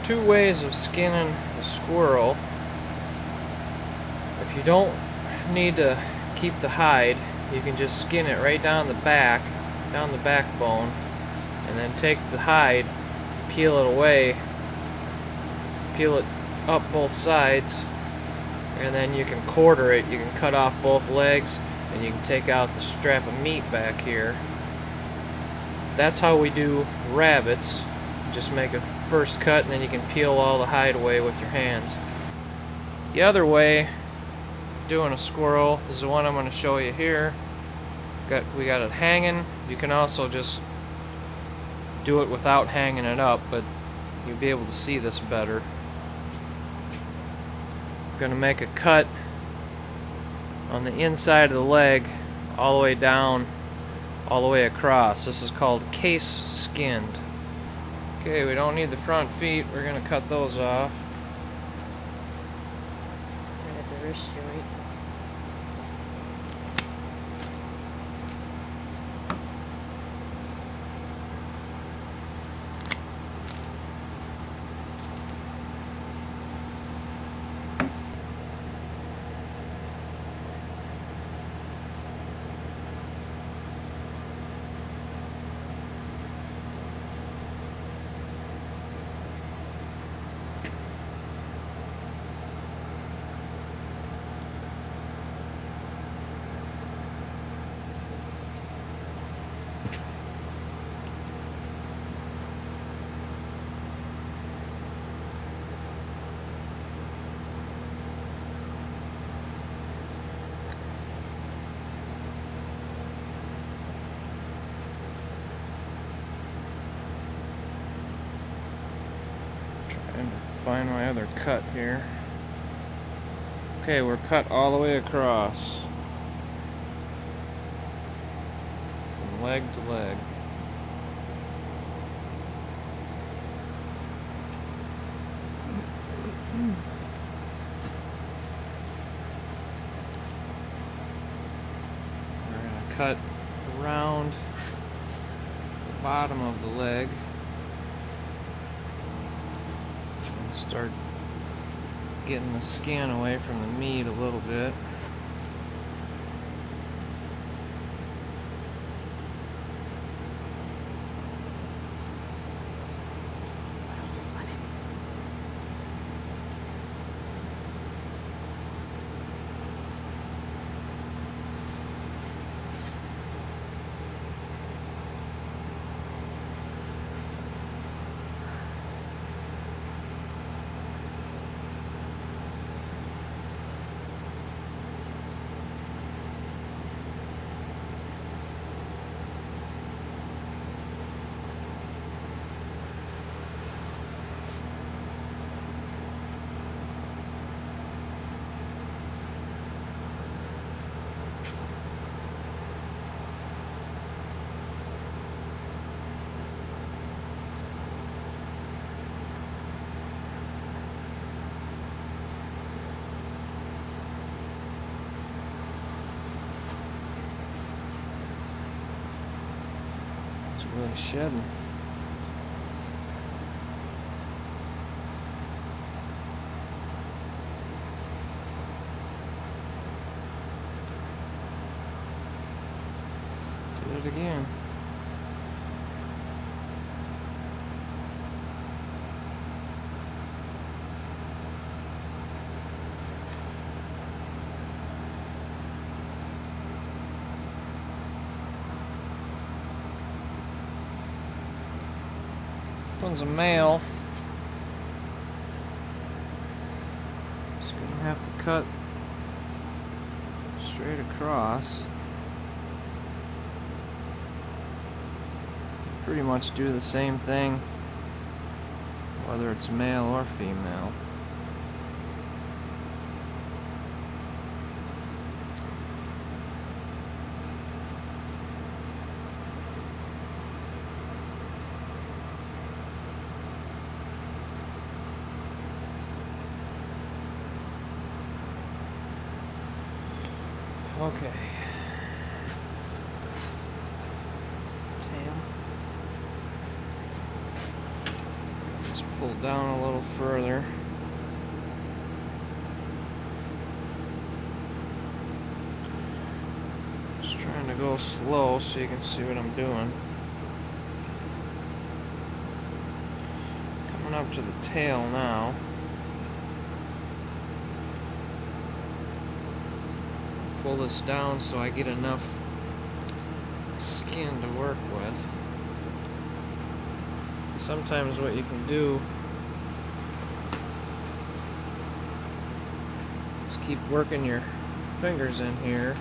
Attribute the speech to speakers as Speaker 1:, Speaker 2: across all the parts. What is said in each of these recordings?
Speaker 1: two ways of skinning a squirrel. If you don't need to keep the hide, you can just skin it right down the backbone, and then take the hide, peel it away, peel it up both sides, and then you can quarter it. You can cut off both legs, and you can take out the strap of meat back here. That's how we do rabbits. Just make a first cut, and then you can peel all the hide away with your hands. The other way, doing a squirrel, is the one I'm going to show you here. We got it hanging. You can also just do it without hanging it up, but you'll be able to see this better. I'm going to make a cut on the inside of the leg all the way down, all the way across. This is called case skinned. Okay, we don't need the front feet. We're going to cut those off.
Speaker 2: Right at the wrist joint.
Speaker 1: Trying to find my other cut here. Okay, we're cut all the way across, from leg to leg. We're going to cut around the bottom of the leg and start getting the skin away from the meat a little bit. It's really shedding. Do it again. One's a male. Just gonna have to cut straight across. Pretty much do the same thing whether it's male or female. Okay. Tail. Just pull it down a little further. Just trying to go slow so you can see what I'm doing. Coming up to the tail now. Pull this down so I get enough skin to work with. Sometimes what you can do is keep working your fingers in here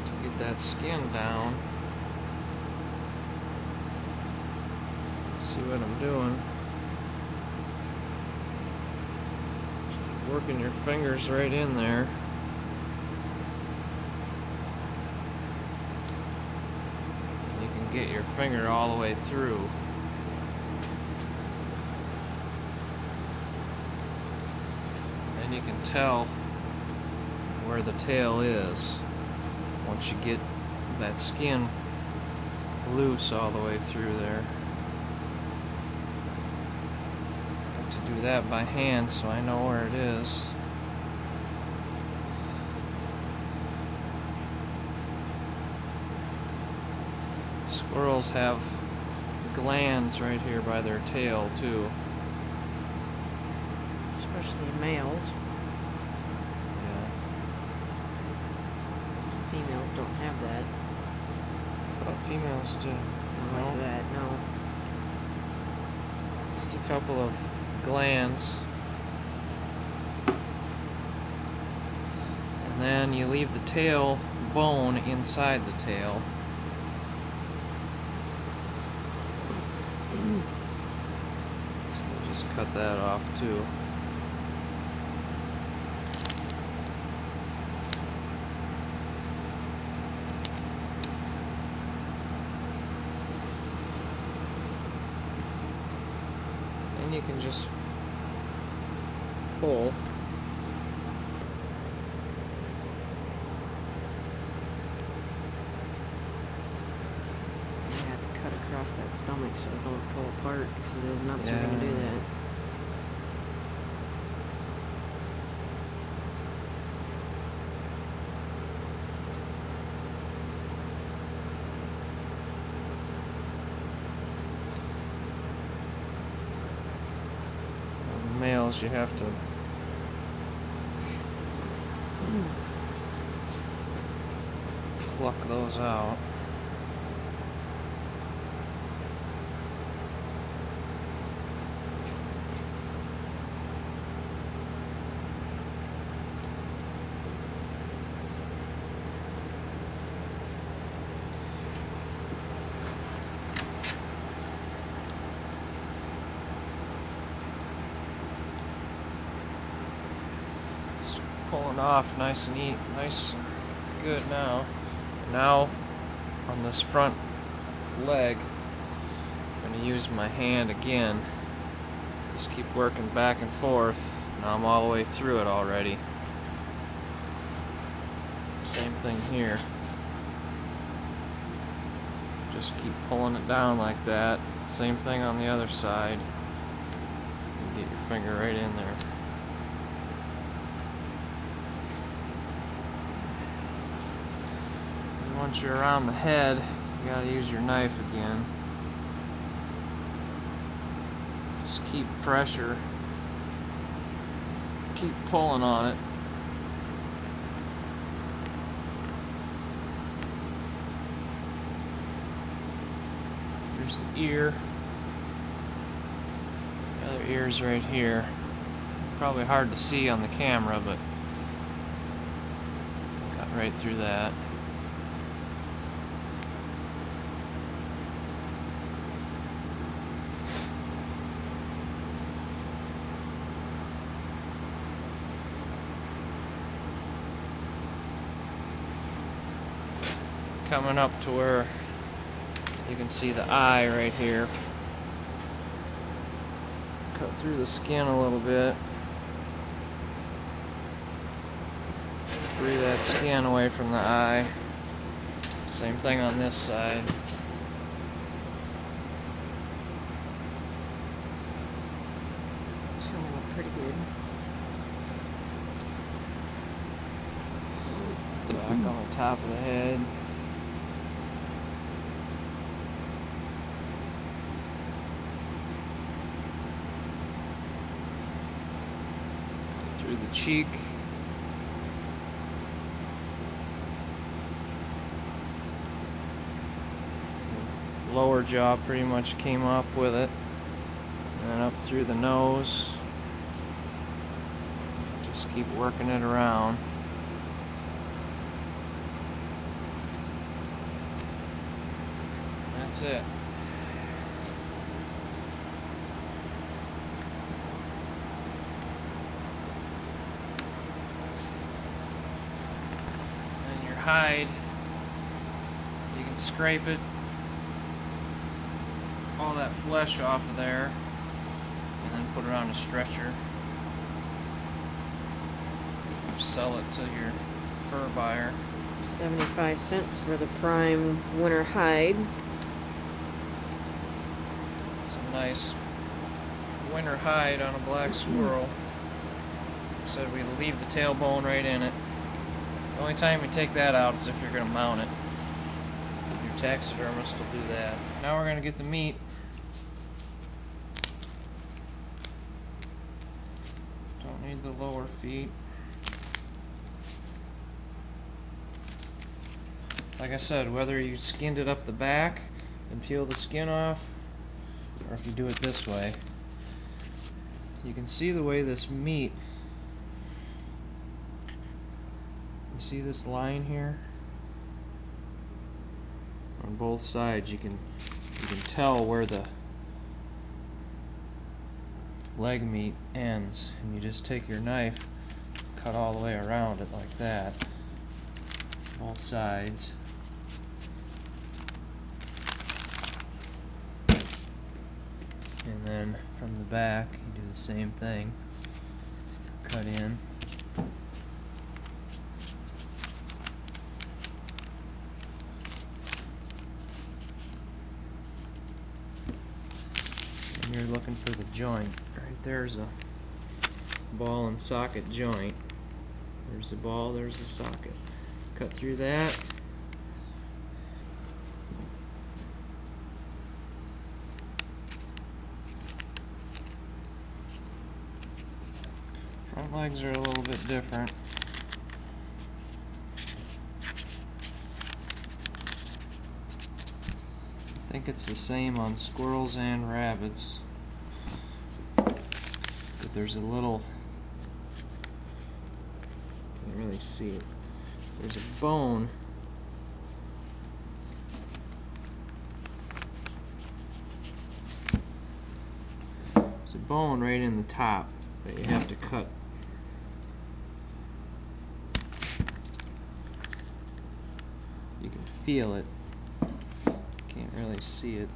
Speaker 1: to get that skin down. Let's see what I'm doing. Just keep working your fingers right in there. Get your finger all the way through. And you can tell where the tail is once you get that skin loose all the way through there. I have to do that by hand so I know where it is. Squirrels have glands right here by their tail too.
Speaker 2: Especially males.
Speaker 1: Yeah.
Speaker 2: Females don't have that.
Speaker 1: I thought females did.
Speaker 2: Not like that, no.
Speaker 1: Just a couple of glands. And then you leave the tail bone inside the tail. So we'll just cut that off too. And you can just pull.
Speaker 2: Across that stomach so it don't pull apart because those nuts are
Speaker 1: Yeah.
Speaker 2: going to do that.
Speaker 1: Males, you have to pluck those out. Pulling off nice and neat, nice and good now. Now on this front leg, I'm going to use my hand again. Just keep working back and forth. Now I'm all the way through it already. Same thing here. Just keep pulling it down like that. Same thing on the other side. You get your finger right in there. Once you're around the head, you gotta use your knife again. Just keep pressure. Keep pulling on it. Here's the ear. The other ear's right here. Probably hard to see on the camera, but cut right through that. Coming up to where you can see the eye right here. Cut through the skin a little bit. Free that skin away from the eye. Same thing on this side.
Speaker 2: pretty good.
Speaker 1: Back on the top of the head. Through the cheek. Lower jaw pretty much came off with it. And then up through the nose. Just keep working it around. That's it. And your hide, you can scrape it, all that flesh off of there, and then put it on a stretcher. Sell it to your fur buyer.
Speaker 2: 75 cents for the prime winter hide.
Speaker 1: It's a nice winter hide on a black squirrel. So we leave the tailbone right in it. The only time you take that out is if you're going to mount it. Your taxidermist will do that. Now we're going to get the meat. Don't need the lower feet. Like I said, whether you skinned it up the back and peel the skin off, or if you do it this way, you can see the way this meat, you see this line here? On both sides you can tell where the leg meat ends, and you just take your knife, cut all the way around it like that, both sides. And then from the back, you do the same thing. Cut in. And you're looking for the joint. Right there's a ball and socket joint. There's the ball, there's the socket. Cut through that. Front legs are a little bit different. I think it's the same on squirrels and rabbits. But there's a little, can't really see it. There's a bone. There's a bone right in the top that you have to cut. You can feel it. Can't really see it.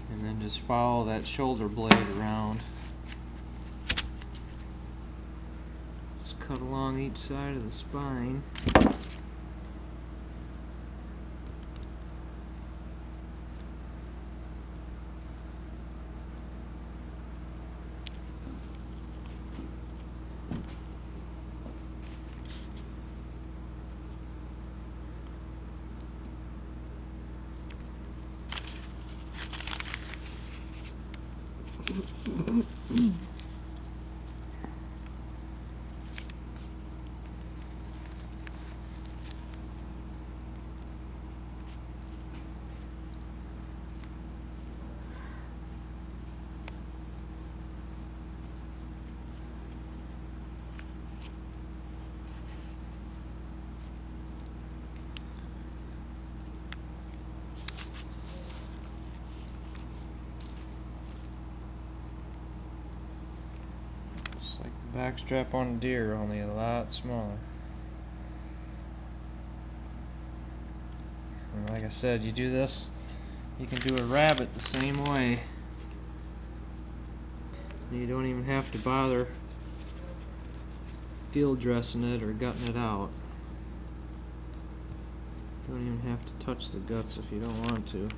Speaker 1: And then just follow that shoulder blade around. Just cut along each side of the spine. Just like the back strap on a deer, only a lot smaller. And like I said, you do this, you can do a rabbit the same way. You don't even have to bother field dressing it or gutting it out. You don't even have to touch the guts if you don't want to.